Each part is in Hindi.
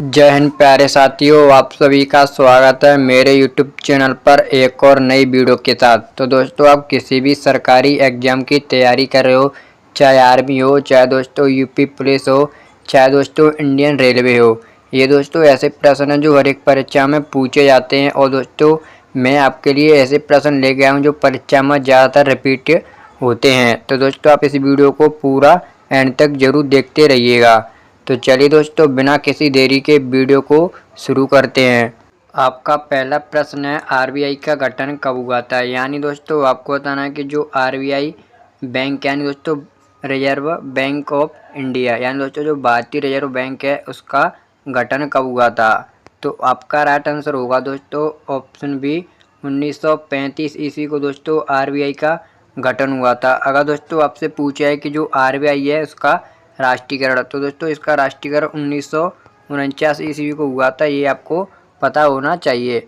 जय हिंद प्यारे साथियों, आप सभी का स्वागत है मेरे YouTube चैनल पर एक और नई वीडियो के साथ। तो दोस्तों, आप किसी भी सरकारी एग्जाम की तैयारी कर रहे हो, चाहे आर्मी हो, चाहे दोस्तों यूपी पुलिस हो, चाहे दोस्तों इंडियन रेलवे हो, ये दोस्तों ऐसे प्रश्न हैं जो हर एक परीक्षा में पूछे जाते हैं। और दोस्तों, मैं आपके लिए ऐसे प्रश्न लेके आया हूँ जो परीक्षा में ज़्यादातर रिपीट होते हैं। तो दोस्तों, आप इस वीडियो को पूरा एंड तक जरूर देखते रहिएगा। तो चलिए दोस्तों, बिना किसी देरी के वीडियो को शुरू करते हैं। आपका पहला प्रश्न है, आरबीआई का गठन कब हुआ था। यानी दोस्तों, आपको बताना है कि जो आरबीआई बैंक यानी दोस्तों रिजर्व बैंक ऑफ इंडिया, यानी दोस्तों जो भारतीय रिजर्व बैंक है, उसका गठन कब हुआ था। तो आपका राइट आंसर होगा दोस्तों ऑप्शन बी, 1935 ईस्वी को दोस्तों आरबीआई का गठन हुआ था। अगर दोस्तों आपसे पूछा है कि जो आरबीआई है उसका राष्ट्रीयकरण, तो दोस्तों इसका राष्ट्रीयकरण 1949 ईस्वी को हुआ था, ये आपको पता होना चाहिए।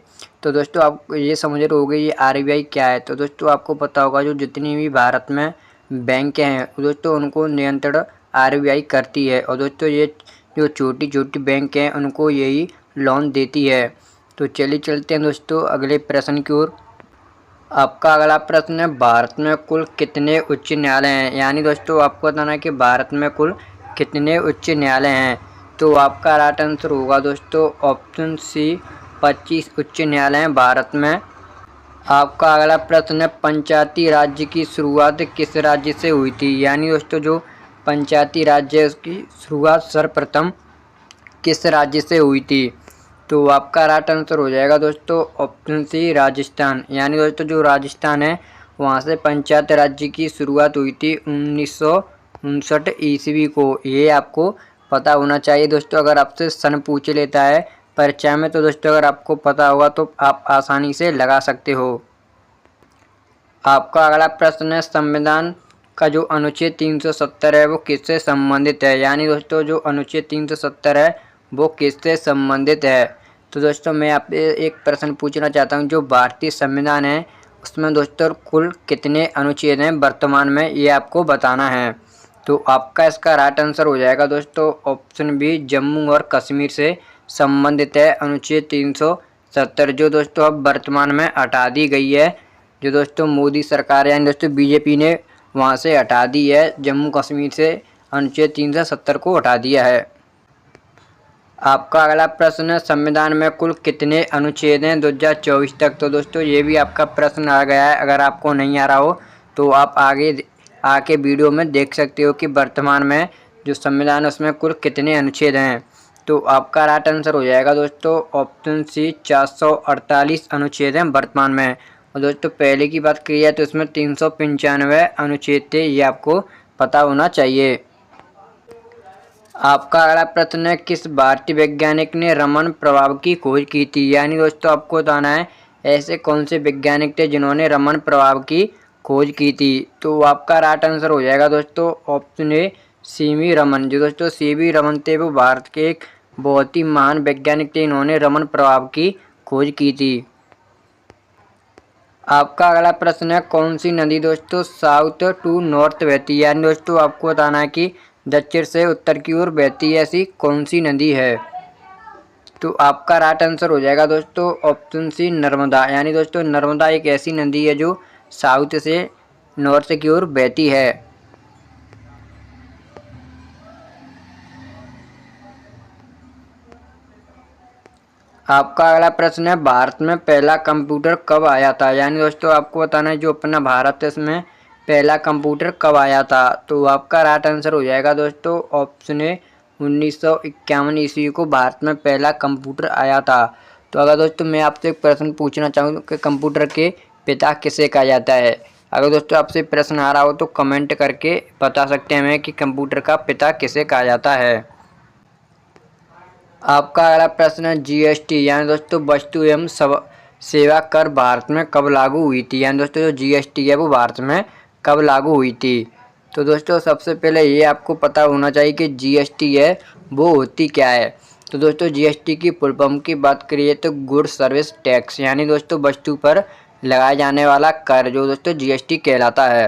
तो दोस्तों, आप ये समझ रहे होंगे ये आरबीआई क्या है। तो दोस्तों, आपको पता होगा जो जितनी भी भारत में बैंक हैं दोस्तों उनको नियंत्रण आरबीआई करती है। और दोस्तों ये जो छोटी छोटी बैंक हैं उनको यही लोन देती है। तो चलिए चलते हैं दोस्तों अगले प्रश्न की ओर। आपका अगला प्रश्न है, भारत में कुल कितने उच्च न्यायालय हैं। यानी दोस्तों आपको बताना है कि भारत में कुल कितने उच्च न्यायालय हैं। तो आपका राइट आंसर होगा दोस्तों ऑप्शन सी, 25 उच्च न्यायालय हैं भारत में। आपका अगला प्रश्न है, पंचायती राज्य की शुरुआत किस राज्य से हुई थी। यानी दोस्तों जो पंचायती राज्य है उसकी शुरुआत सर्वप्रथम किस राज्य से हुई थी। तो आपका राइट आंसर हो जाएगा दोस्तों ऑप्शन सी, राजस्थान। यानी दोस्तों जो राजस्थान है वहाँ से पंचायत राज्य की शुरुआत हुई थी 1959 ईस्वी को। ये आपको पता होना चाहिए दोस्तों। अगर आपसे सन पूछ लेता है परीक्षा में तो दोस्तों अगर आपको पता होगा तो आप आसानी से लगा सकते हो। आपका अगला प्रश्न है, संविधान का जो अनुच्छेद 370 है वो किससे संबंधित है। यानी दोस्तों जो अनुच्छेद 370 है वो किससे संबंधित है। तो दोस्तों मैं आपसे एक प्रश्न पूछना चाहता हूँ, जो भारतीय संविधान है उसमें दोस्तों कुल कितने अनुच्छेद हैं वर्तमान में, ये आपको बताना है। तो आपका इसका राइट आंसर हो जाएगा दोस्तों ऑप्शन बी, जम्मू और कश्मीर से संबंधित है अनुच्छेद 370, जो दोस्तों अब वर्तमान में हटा दी गई है। जो दोस्तों मोदी सरकार यानी दोस्तों बीजेपी ने वहाँ से हटा दी है, जम्मू कश्मीर से अनुच्छेद 370 को हटा दिया है। आपका अगला प्रश्न है, संविधान में कुल कितने अनुच्छेद हैं 2024 तक। तो दोस्तों ये भी आपका प्रश्न आ गया है। अगर आपको नहीं आ रहा हो तो आप आगे आके वीडियो में देख सकते हो कि वर्तमान में जो संविधान है उसमें कुल कितने अनुच्छेद हैं। तो आपका राइट आंसर हो जाएगा दोस्तों ऑप्शन सी, 448 अनुच्छेद हैं वर्तमान में। और दोस्तों पहले की बात की जाए तो इसमें 395 अनुच्छेद थे, ये आपको पता होना चाहिए। आपका अगला प्रश्न है, किस भारतीय वैज्ञानिक ने रमन प्रभाव की खोज की थी। यानी दोस्तों आपको बताना है ऐसे कौन से वैज्ञानिक थे जिन्होंने रमन प्रभाव की खोज की थी। तो आपका राइट आंसर हो जाएगा दोस्तों ऑप्शन ए, सीवी रमन। जो दोस्तों सीवी रमन थे वो भारत के एक बहुत ही महान वैज्ञानिक थे, इन्होंने रमन प्रभाव की खोज की थी। आपका अगला प्रश्न है, कौन सी नदी दोस्तों साउथ टू नॉर्थ बहती है। यानी दोस्तों आपको बताना है कि दक्षिण से उत्तर की ओर बहती है, ऐसी कौन सी नदी है। तो आपका राइट आंसर हो जाएगा दोस्तों ऑप्शन सी, नर्मदा। यानी दोस्तों नर्मदा एक ऐसी नदी है जो साउथ से नॉर्थ की ओर बहती है। आपका अगला प्रश्न है, भारत में पहला कंप्यूटर कब आया था। यानी दोस्तों आपको बताना है जो अपना भारत है इसमें पहला कंप्यूटर कब आया था। तो आपका राइट आंसर हो जाएगा दोस्तों ऑप्शन ए, 1951 ईस्वी को भारत में पहला कंप्यूटर आया था। तो अगर दोस्तों मैं आपसे एक प्रश्न पूछना चाहूँ कि कंप्यूटर के पिता किसे कहा जाता है। अगर दोस्तों आपसे प्रश्न आ रहा हो तो कमेंट करके बता सकते हैं हमें कि कंप्यूटर का पिता किसे कहा जाता है। आपका अगला प्रश्न है, जीएसटी यानी दोस्तों वस्तु एवं सेवा कर भारत में कब लागू हुई थी। यानी दोस्तों जो जीएसटी है वो भारत में कब लागू हुई थी। तो दोस्तों सबसे पहले ये आपको पता होना चाहिए कि जीएसटी है वो होती क्या है। तो दोस्तों जीएसटी की फुल फॉर्म की बात करिए तो गुड्स सर्विस टैक्स, यानी दोस्तों वस्तु पर लगाया जाने वाला कर, जो दोस्तों जीएसटी कहलाता है।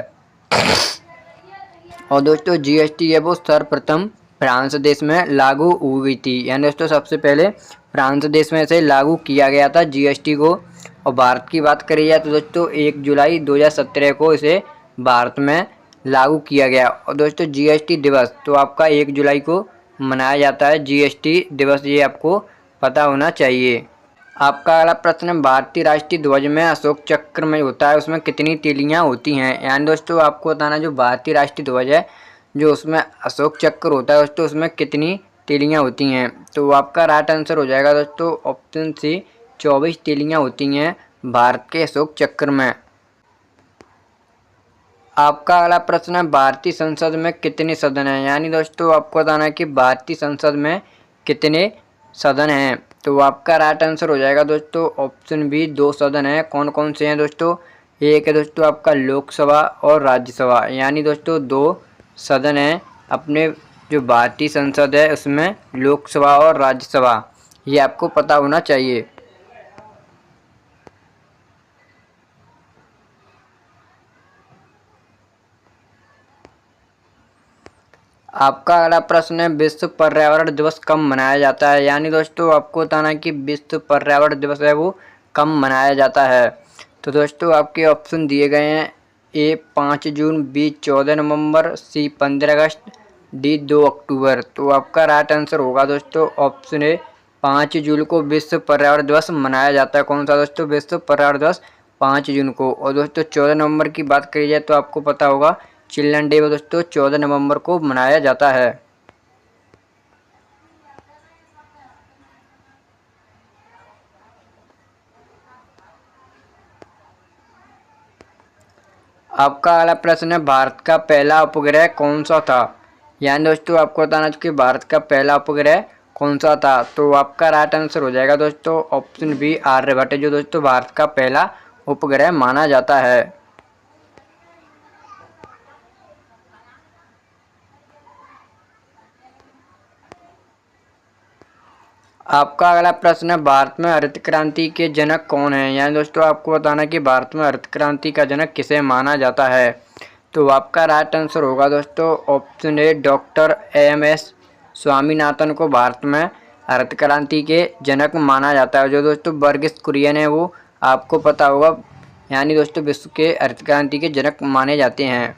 और दोस्तों जीएसटी है वो सर्वप्रथम फ्रांस देश में लागू हुई थी। यानी दोस्तों सबसे पहले फ्रांस देश में से लागू किया गया था जीएसटी को। और भारत की बात करी जाए तो दोस्तों 1 जुलाई 2017 को इसे भारत में लागू किया गया। और दोस्तों जीएसटी दिवस तो आपका 1 जुलाई को मनाया जाता है जीएसटी दिवस, ये आपको पता होना चाहिए। आपका अगला प्रश्न है, भारतीय राष्ट्रीय ध्वज में अशोक चक्र में होता है उसमें कितनी तीलियां होती हैं। यानी दोस्तों आपको बताना जो भारतीय राष्ट्रीय ध्वज है जो उसमें अशोक चक्र होता है दोस्तों उसमें कितनी तीलियां होती हैं। तो आपका राइट आंसर हो जाएगा दोस्तों ऑप्शन सी, 24 तीलियां होती हैं भारत के अशोक चक्र में। आपका अगला प्रश्न है, भारतीय संसद में कितने सदन हैं। यानी दोस्तों आपको बताना है कि भारतीय संसद में कितने सदन हैं। तो आपका राइट आंसर हो जाएगा दोस्तों ऑप्शन बी, 2 सदन हैं। कौन कौन से हैं दोस्तों, एक है दोस्तों आपका लोकसभा और राज्यसभा। यानी दोस्तों 2 सदन हैं अपने जो भारतीय संसद है उसमें, लोकसभा और राज्यसभा, ये आपको पता होना चाहिए। आपका अगला प्रश्न है, विश्व पर्यावरण दिवस कब मनाया जाता है। यानी दोस्तों आपको बताना है कि विश्व पर्यावरण दिवस है वो कब मनाया जाता है। तो दोस्तों आपके ऑप्शन दिए गए हैं, ए 5 जून, बी 14 नवंबर, सी 15 अगस्त, डी 2 अक्टूबर। तो आपका राइट आंसर होगा दोस्तों ऑप्शन ए, 5 जून को विश्व पर्यावरण दिवस मनाया जाता है। कौन सा दोस्तों, विश्व पर्यावरण दिवस 5 जून को। और दोस्तों 14 नवंबर की बात करी जाए तो आपको पता होगा चिल्ड्रन डे दोस्तों 14 नवंबर को मनाया जाता है। आपका अगला प्रश्न है, भारत का पहला उपग्रह कौन सा था। यानी दोस्तों आपको बताना चाहिए कि भारत का पहला उपग्रह कौन सा था। तो आपका राइट आंसर हो जाएगा दोस्तों ऑप्शन बी, आर्यभट्ट, जो दोस्तों भारत का पहला उपग्रह माना जाता है। आपका अगला प्रश्न है, भारत में हरित क्रांति के जनक कौन है। यानी दोस्तों आपको बताना कि भारत में हरित क्रांति का जनक किसे माना जाता है। तो आपका राइट आंसर होगा दोस्तों option A, doctor M S. Swaminathan को भारत में हरित क्रांति के जनक माना जाता है। जो दोस्तों वर्गीस कुरियन है वो आपको पता होगा, यानी दोस्तों विश्व के हरित क्रांति के जनक माने जाते हैं।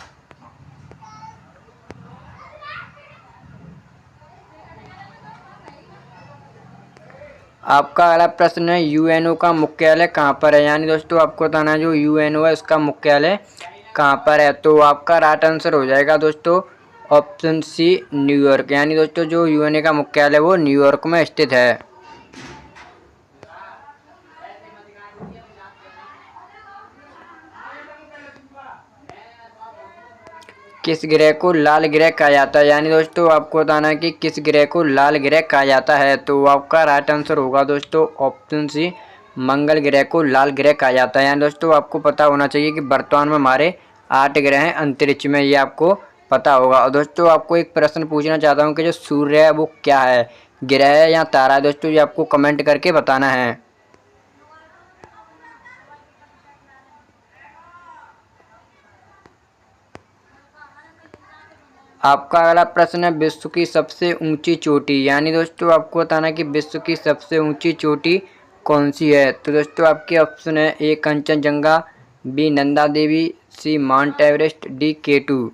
आपका अगला प्रश्न है, यूएनओ का मुख्यालय कहाँ पर है। यानी दोस्तों आपको बताना है जो यूएनओ है उसका मुख्यालय कहाँ पर है। तो आपका राइट आंसर हो जाएगा दोस्तों ऑप्शन सी, न्यूयॉर्क। यानी दोस्तों जो यूएनओ का मुख्यालय वो न्यूयॉर्क में स्थित है। किस ग्रह को लाल ग्रह कहा जाता है। यानी दोस्तों आपको बताना है कि किस ग्रह को लाल ग्रह कहा जाता है। तो आपका राइट आंसर होगा दोस्तों ऑप्शन सी, मंगल ग्रह को लाल ग्रह कहा जाता है। यानी दोस्तों आपको पता होना चाहिए कि वर्तमान में हमारे 8 ग्रह हैं अंतरिक्ष में, ये आपको पता होगा। और दोस्तों आपको एक प्रश्न पूछना चाहता हूँ कि जो सूर्य है वो क्या है, ग्रह है या तारा है। दोस्तों ये आपको कमेंट करके बताना है। आपका अगला प्रश्न है, विश्व की सबसे ऊंची चोटी। यानी दोस्तों आपको बताना है कि विश्व की सबसे ऊंची चोटी कौन सी है। तो दोस्तों आपके ऑप्शन है, ए कंचनजंगा, बी नंदा देवी, सी माउंट एवरेस्ट, डी K2।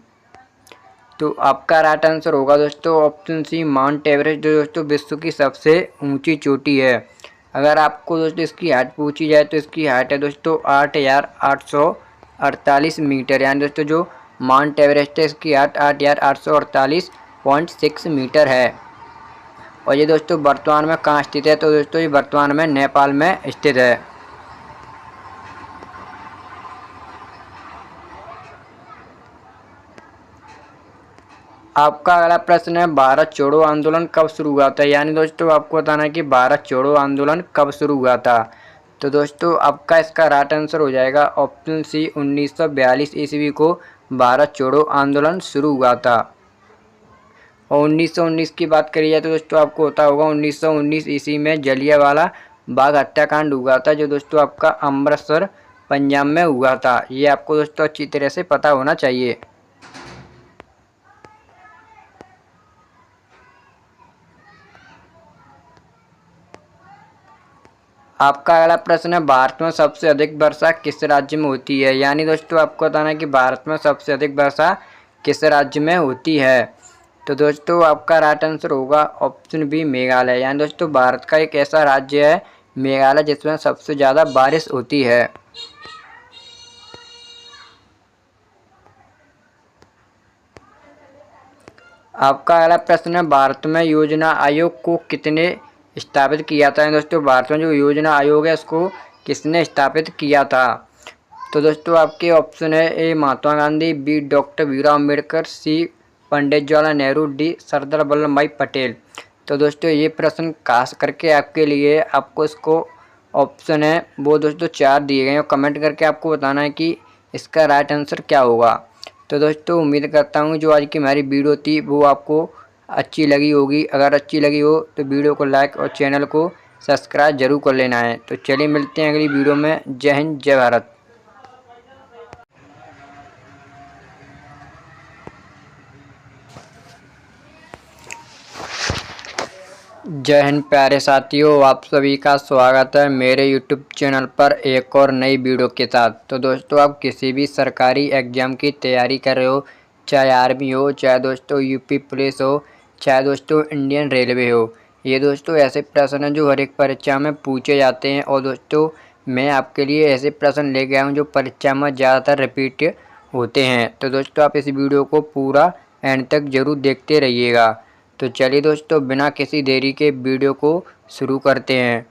तो आपका राइट आंसर होगा दोस्तों ऑप्शन सी, माउंट एवरेस्ट, जो दोस्तों विश्व की सबसे ऊंची चोटी है। अगर आपको दोस्तों इसकी हाइट पूछी जाए तो इसकी हाइट है दोस्तों 8,848 मीटर। यानी दोस्तों जो माउंट एवरेस्ट है इसकी हाइट 8,848.6 मीटर है। और ये दोस्तों वर्तमान में कहाँ स्थित है। तो दोस्तों ये वर्तमान में नेपाल में स्थित है। आपका अगला प्रश्न है, भारत छोड़ो आंदोलन कब शुरू हुआ था। यानी दोस्तों आपको बताना है कि भारत छोड़ो आंदोलन कब शुरू हुआ था। तो दोस्तों आपका इसका राइट आंसर हो जाएगा ऑप्शन सी, 1942 ईस्वी को भारत छोड़ो आंदोलन शुरू हुआ था। और 1919 की बात करी जाए तो दोस्तों आपको होता होगा 1919 ईस्वी में जलियांवाला बाग हत्याकांड हुआ था, जो दोस्तों आपका अमृतसर पंजाब में हुआ था। ये आपको दोस्तों अच्छी तरह से पता होना चाहिए। आपका अगला प्रश्न है, भारत में सबसे अधिक वर्षा किस राज्य में होती है। यानी दोस्तों आपको बताना है कि भारत में सबसे अधिक वर्षा किस राज्य में होती है। तो दोस्तों आपका राइट आंसर होगा ऑप्शन बी मेघालय। यानी दोस्तों भारत का एक ऐसा राज्य है मेघालय जिसमें सबसे ज़्यादा बारिश होती है। आपका अगला प्रश्न है, भारत में योजना आयोग को कितने स्थापित किया था। दोस्तों भारत में जो योजना आयोग है उसको किसने स्थापित किया था। तो दोस्तों आपके ऑप्शन है, ए महात्मा गांधी, बी डॉक्टर भीमराव अम्बेडकर, सी पंडित जवाहरलाल नेहरू, डी सरदार वल्लभ भाई पटेल। तो दोस्तों ये प्रश्न खास करके आपके लिए, आपको इसको ऑप्शन है वो दोस्तों 4 दिए गए हैं और कमेंट करके आपको बताना है कि इसका राइट आंसर क्या होगा। तो दोस्तों उम्मीद करता हूँ जो आज की हमारी वीडियो थी वो आपको अच्छी लगी होगी। अगर अच्छी लगी हो तो वीडियो को लाइक और चैनल को सब्सक्राइब जरूर कर लेना है। तो चलिए मिलते हैं अगली वीडियो में। जय हिंद, जय भारत। जय हिंद प्यारे साथियों, आप सभी का स्वागत है मेरे YouTube चैनल पर एक और नई वीडियो के साथ। तो दोस्तों आप किसी भी सरकारी एग्जाम की तैयारी कर रहे हो, चाहे आर्मी हो, चाहे दोस्तों यूपी पुलिस हो, चाहे दोस्तों इंडियन रेलवे हो, ये दोस्तों ऐसे प्रश्न हैं जो हर एक परीक्षा में पूछे जाते हैं। और दोस्तों मैं आपके लिए ऐसे प्रश्न लेके आया हूँ जो परीक्षा में ज़्यादातर रिपीट होते हैं। तो दोस्तों आप इस वीडियो को पूरा एंड तक ज़रूर देखते रहिएगा। तो चलिए दोस्तों बिना किसी देरी के वीडियो को शुरू करते हैं।